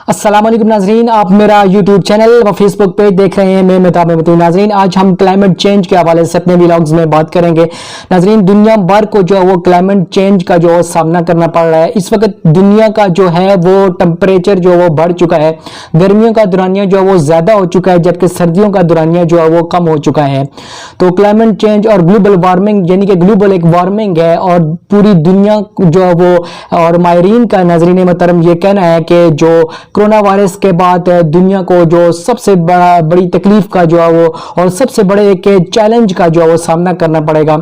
السلام علیکم ناظرین، آپ میرا یوٹیوب چینل و فیس بک پیج دیکھ رہے ہیں۔ میں مہتاب احمد ناظرین، آج ہم کلائمیٹ چینج کے حوالے سے اپنے ویلاگز میں بات کریں گے۔ ناظرین، دنیا بھر کو جو ہے وہ کلائمیٹ چینج کا جو سامنا کرنا پڑ رہا ہے۔ اس وقت دنیا کا جو ہے وہ ٹمپریچر جو وہ بڑھ چکا ہے، گرمیوں کا دورانیہ جو ہے وہ زیادہ ہو چکا ہے، جبکہ سردیوں کا دورانیہ جو ہے وہ کم ہو چکا ہے۔ تو کلائمیٹ چینج اور گلوبل وارمنگ، یعنی کہ گلوبل ایک وارمنگ ہے اور پوری دنیا جو ہے وہ، اور ماہرین کا ناظرین محترم یہ کہنا ہے کہ جو کرونا وائرس کے بعد دنیا کو جو سب سے بڑی تکلیف کا جو ہے وہ اور سب سے بڑے ایک چیلنج کا جو ہے وہ سامنا کرنا پڑے گا،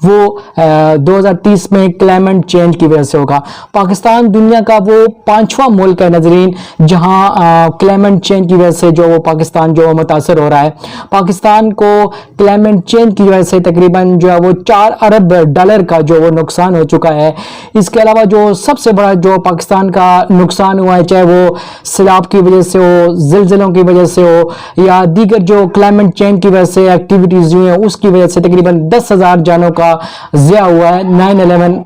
وہ 2030 میں کلائمیٹ چینج کی وجہ سے ہوگا۔ پاکستان دنیا کا وہ 5واں ملک ہے ناظرین جہاں کلائمیٹ چینج کی وجہ سے جو وہ پاکستان جو متاثر ہو رہا ہے۔ پاکستان کو کلائمیٹ چینج کی وجہ سے تقریباً جو ہے وہ $4 ارب کا جو وہ نقصان ہو چکا ہے۔ اس کے علاوہ جو سب سے بڑا جو پاکستان کا نقصان ہوا ہے، چاہے وہ سیلاب کی وجہ سے ہو، زلزلوں کی وجہ سے ہو یا دیگر جو کلائمیٹ چینج کی وجہ سے ایکٹیویٹیز ہوئی ہیں، اس کی وجہ سے تقریباً 10,000 جانوں کا ضیاع ہوا ہے۔ 9/11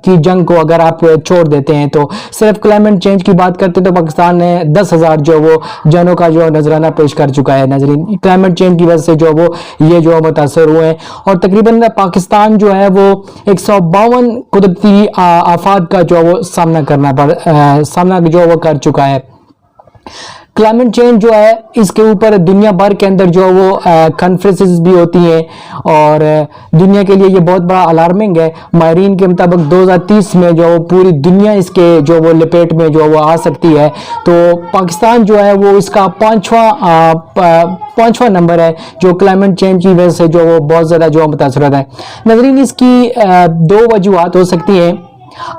کی جنگ کو اگر آپ چھوڑ دیتے ہیں تو صرف کلائمیٹ چینج کی بات کرتے تو پاکستان نے 10,000 جو وہ جانوں کا جو نذرانہ پیش کر چکا ہے۔ ناظرین، کلائمیٹ چینج کی وجہ سے جو وہ یہ جو متاثر ہوئے ہیں اور تقریباً پاکستان جو ہے وہ 152 قدرتی آفات کا جو وہ سامنا جو وہ کر چکا ہے۔ کلائمیٹ چینج جو ہے اس کے اوپر دنیا بھر کے اندر جو وہ کانفرنسز بھی ہوتی ہیں اور دنیا کے لیے یہ بہت بڑا الارمنگ ہے۔ ماہرین کے مطابق 2030 میں جو پوری دنیا اس کے جو وہ لپیٹ میں جو وہ آ سکتی ہے، تو پاکستان جو ہے وہ اس کا پانچواں نمبر ہے جو کلائمیٹ چینج کی وجہ سے جو وہ بہت زیادہ جو متاثر ہوتا ہے۔ ناظرین، اس کی 2 وجوہات ہو سکتی ہیں۔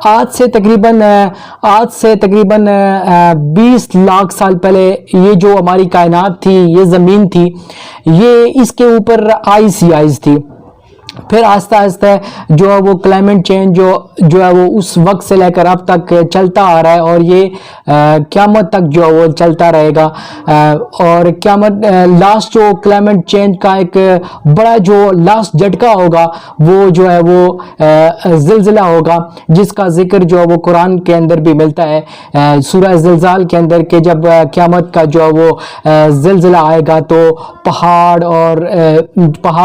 آج سے تقریباً 20 لاکھ سال پہلے یہ جو ہماری کائنات تھی، یہ زمین تھی، یہ اس کے اوپر آئس تھی۔ پھر آہستہ آہستہ جو ہے وہ کلائمیٹ چینج جو ہے وہ اس وقت سے لے کر اب تک چلتا آ رہا ہے اور یہ قیامت تک جو ہے وہ چلتا رہے گا۔ اور قیامت لاسٹ جو کلائمیٹ چینج کا ایک بڑا جو لاسٹ جھٹکا ہوگا وہ جو ہے وہ زلزلہ ہوگا، جس کا ذکر جو ہے وہ قرآن کے اندر بھی ملتا ہے سورہ زلزال کے اندر، کہ جب قیامت کا جو ہے وہ زلزلہ آئے گا تو پہاڑ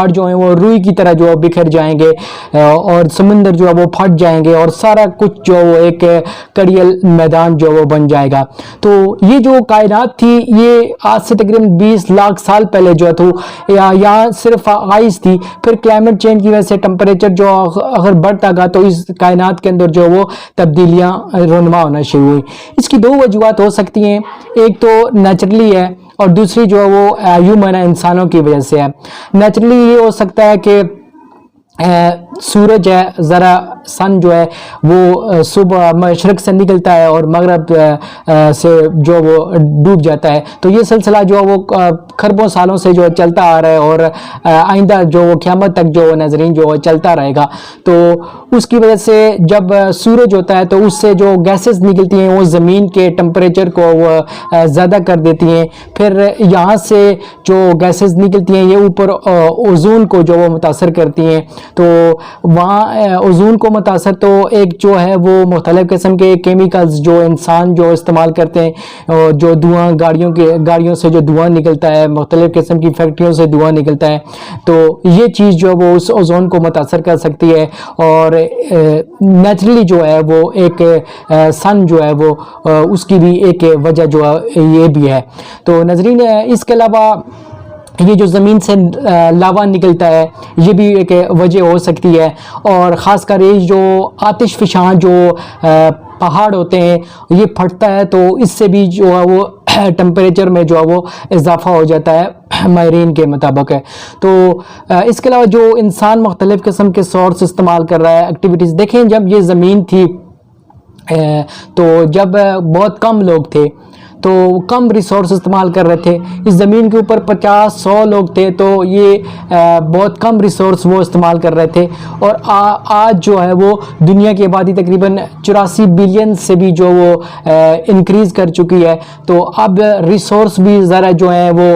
جو ہیں وہ روئی کی طرح جو بکھر جائیں گے اور سمندر جو ہے وہ پھٹ جائیں گے اور سارا کچھ جو وہ ایک کڑیل میدان جو وہ بن جائے گا۔ تو یہ جو کائنات تھی، یہ آج سے تقریباً 20 لاکھ سال پہلے جو تھا یہاں صرف آئس تھی۔ پھر کلائمیٹ چینج کی وجہ سے ٹمپریچر جو اگر بڑھتا گا تو اس کائنات کے اندر جو وہ تبدیلیاں رونما ہونا شروع ہوئی۔ اس کی 2 وجوہات ہو سکتی ہیں، ایک تو نیچرلی ہے اور دوسری جو ہے وہ ہیومن انسانوں کی وجہ سے ہے۔ نیچرلی یہ ہو سکتا ہے کہ سورج ہے، ذرا سن جو ہے وہ صبح مشرق سے نکلتا ہے اور مغرب سے جو وہ ڈوب جاتا ہے، تو یہ سلسلہ جو ہے وہ کھربوں سالوں سے جو چلتا آ رہا ہے اور آئندہ جو وہ قیامت تک جو ناظرین جو چلتا رہے گا۔ تو اس کی وجہ سے جب سورج ہوتا ہے تو اس سے جو گیسز نکلتی ہیں وہ زمین کے ٹمپریچر کو وہ زیادہ کر دیتی ہیں۔ پھر یہاں سے جو گیسز نکلتی ہیں یہ اوپر اوزون کو جو وہ متاثر کرتی ہیں، تو وہاں اوزون کو متاثر تو ایک جو ہے وہ مختلف قسم کے کیمیکلز جو انسان جو استعمال کرتے ہیں، جو دھواں گاڑیوں سے جو دھواں نکلتا ہے، مختلف قسم کی فیکٹریوں سے دھواں نکلتا ہے، تو یہ چیز جو وہ اس اوزون کو متاثر کر سکتی ہے۔ اور نیچرلی جو ہے وہ ایک سن جو ہے وہ اس کی بھی ایک وجہ جو ہے یہ بھی ہے۔ تو ناظرین، اس کے علاوہ یہ جو زمین سے لاوا نکلتا ہے یہ بھی ایک وجہ ہو سکتی ہے، اور خاص کر یہ جو آتش فشاں جو پہاڑ ہوتے ہیں یہ پھٹتا ہے تو اس سے بھی جو ہے وہ ٹمپریچر میں جو ہے وہ اضافہ ہو جاتا ہے ماہرین کے مطابق ہے۔ تو اس کے علاوہ جو انسان مختلف قسم کے سورس استعمال کر رہا ہے، ایکٹیویٹیز دیکھیں، جب یہ زمین تھی تو جب بہت کم لوگ تھے تو کم ریسورس استعمال کر رہے تھے، اس زمین کے اوپر 50-100 لوگ تھے تو یہ بہت کم ریسورس وہ استعمال کر رہے تھے، اور آج جو ہے وہ دنیا کی آبادی تقریباً 84 بلین سے بھی جو وہ انکریز کر چکی ہے، تو اب ریسورس بھی ذرا جو ہیں وہ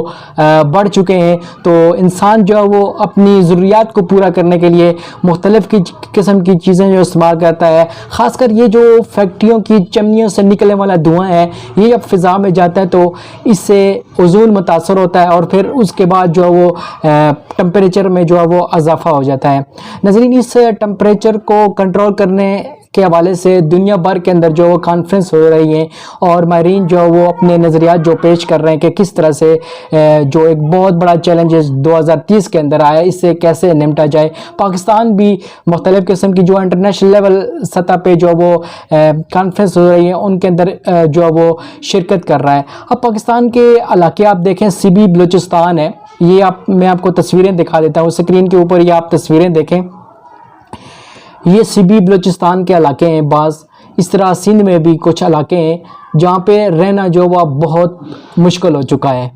بڑھ چکے ہیں، تو انسان جو ہے وہ اپنی ضروریات کو پورا کرنے کے لیے مختلف قسم کی چیزیں جو استعمال کرتا ہے۔ خاص کر یہ جو فیکٹریوں کی چمنیوں سے نکلنے والا دھواں ہے، یہ جب فضا خلا میں جاتا ہے تو اس سے اوزون متاثر ہوتا ہے اور پھر اس کے بعد جو ہے وہ ٹمپریچر میں جو ہے وہ اضافہ ہو جاتا ہے۔ ناظرین، اس ٹمپریچر کو کنٹرول کرنے کے حوالے سے دنیا بھر کے اندر جو کانفرنس ہو رہی ہیں اور ماہرین جو وہ اپنے نظریات جو پیش کر رہے ہیں کہ کس طرح سے جو ایک بہت بڑا چیلنج 2030 کے اندر آیا اس سے کیسے نمٹا جائے۔ پاکستان بھی مختلف قسم کی جو انٹرنیشنل لیول سطح پہ جو وہ کانفرنس ہو رہی ہیں ان کے اندر جو وہ شرکت کر رہا ہے۔ اب پاکستان کے علاقے آپ دیکھیں، سبی بلوچستان ہے، یہ میں آپ کو تصویریں دکھا دیتا ہوں اسکرین کے اوپر، یہ آپ تصویریں دیکھیں، یہ سبی بلوچستان کے علاقے ہیں بعض، اس طرح سندھ میں بھی کچھ علاقے ہیں جہاں پہ رہنا جو وہ بہت مشکل ہو چکا ہے،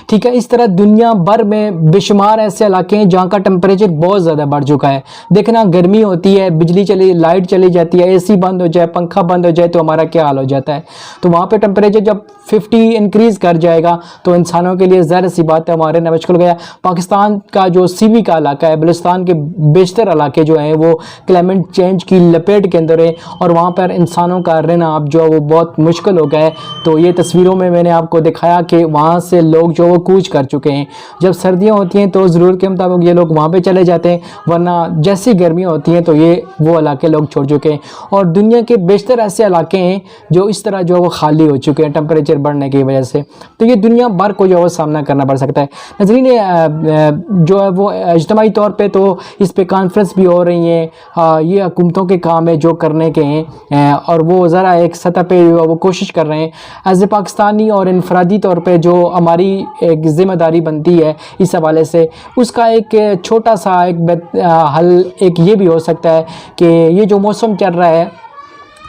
ٹھیک ہے۔ اس طرح دنیا بھر میں بے شمار ایسے علاقے ہیں جہاں کا ٹمپریچر بہت زیادہ بڑھ چکا ہے۔ دیکھنا گرمی ہوتی ہے، بجلی لائٹ چلی جاتی ہے، اے سی بند ہو جائے، پنکھا بند ہو جائے تو ہمارا کیا حال ہو جاتا ہے۔ تو وہاں پہ ٹمپریچر جب 50 انکریز کر جائے گا تو انسانوں کے لیے ظاہر سی بات ہے ہمارے مشکل ہو گیا۔ پاکستان کا جو سیوی کا علاقہ ہے، بلوچستان کے بیشتر علاقے جو ہیں وہ کلائمیٹ چینج کی لپیٹ کے اندر ہیں اور وہاں پر انسانوں کا رہنا اب جو وہ بہت مشکل ہو گیا ہے۔ تو یہ تصویروں میں نے آپ کو دکھایا کہ وہاں سے لوگ جو وہ کوچ کر چکے ہیں۔ جب سردیاں ہوتی ہیں تو ضرورت کے مطابق یہ لوگ وہاں پہ چلے جاتے ہیں، ورنہ جیسی گرمیاں ہوتی ہیں تو یہ وہ علاقے لوگ چھوڑ چکے ہیں۔ اور دنیا کے بیشتر ایسے علاقے ہیں جو اس طرح جو وہ خالی ہو چکے ہیں ٹمپریچر بڑھنے کی وجہ سے۔ تو یہ دنیا بھر کو جو وہ سامنا کرنا پڑ سکتا ہے۔ ناظرین، جو ہے وہ اجتماعی طور پہ تو اس پہ کانفرنس بھی ہو رہی ہیں، یہ حکومتوں کے کام ہے جو کرنے کے ہیں اور وہ ذرا ایک سطح پہ وہ کوشش کر رہے ہیں۔ ایز اے پاکستانی اور انفرادی طور پہ جو ہماری ایک ذمہ داری بنتی ہے اس حوالے سے، اس کا ایک چھوٹا سا ایک حل ایک یہ بھی ہو سکتا ہے کہ یہ جو موسم چل رہا ہے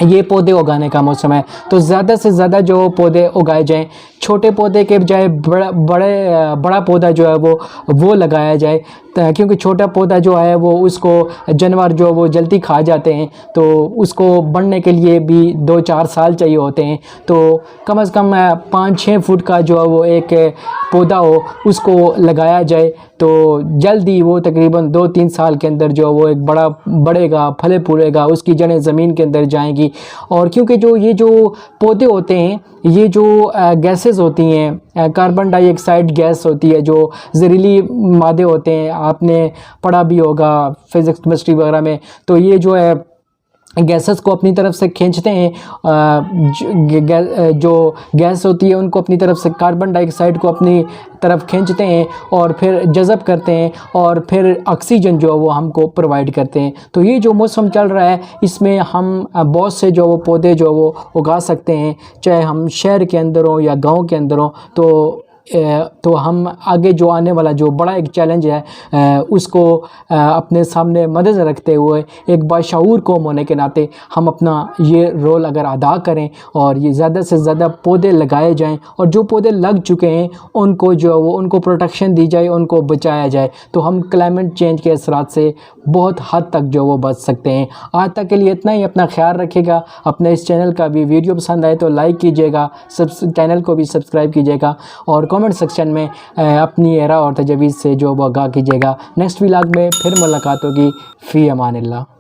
یہ پودے اگانے کا موسم ہے، تو زیادہ سے زیادہ جو پودے اگائے جائیں، چھوٹے پودے کے بجائے بڑا پودا جو ہے وہ لگایا جائے، کیونکہ چھوٹا پودا جو ہے وہ اس کو جانور جو وہ جلدی کھا جاتے ہیں تو اس کو بڑھنے کے لیے بھی 2-4 سال چاہیے ہوتے ہیں۔ تو کم از کم 5-6 فٹ کا جو ہے وہ ایک پودا ہو اس کو لگایا جائے تو جلدی وہ تقریباً 2-3 سال کے اندر جو وہ ایک بڑھے گا، پھلے پھولے گا، اس کی جڑیں زمین کے اندر جائیں گی۔ اور کیونکہ یہ جو پودے ہوتے ہیں یہ جو گیسز ہوتی ہیں، کاربن ڈائی آکسائڈ گیس ہوتی ہے، جو زہریلی مادے ہوتے ہیں، آپ نے پڑھا بھی ہوگا فزکس کیمسٹری وغیرہ میں، تو یہ جو ہے گیسز کو اپنی طرف سے کھینچتے ہیں، جو گیس ہوتی ہے ان کو اپنی طرف سے، کاربن ڈائی آکسائڈ کو اپنی طرف کھینچتے ہیں اور پھر جذب کرتے ہیں اور پھر آکسیجن جو وہ ہم کو پرووائڈ کرتے ہیں۔ تو یہ جو موسم چل رہا ہے اس میں ہم بہت سے جو وہ پودے جو وہ اگا سکتے ہیں، چاہے ہم شہر کے اندر ہوں یا گاؤں کے اندر ہوں، تو ہم آگے جو آنے والا جو بڑا ایک چیلنج ہے اس کو اپنے سامنے مد رکھتے ہوئے ایک باشعور قوم ہونے کے ناطے ہم اپنا یہ رول اگر ادا کریں اور یہ زیادہ سے زیادہ پودے لگائے جائیں اور جو پودے لگ چکے ہیں ان کو جو وہ ان کو پروٹیکشن دی جائے، ان کو بچایا جائے، تو ہم کلائمیٹ چینج کے اثرات سے بہت حد تک جو وہ بچ سکتے ہیں۔ آج تک کے لیے اتنا ہی، اپنا خیال رکھے گا، اپنے اس چینل کا بھی ویڈیو پسند آئے تو لائک کیجیے گا، چینل کو بھی سبسکرائب کیجیے گا اور کامنٹ سیکشن میں اپنی آراء اور تجاویز سے جو وہ آگاہ کیجیے گا۔ نیکسٹ ولاگ میں پھر ملاقات ہوگی۔ فی امان اللہ۔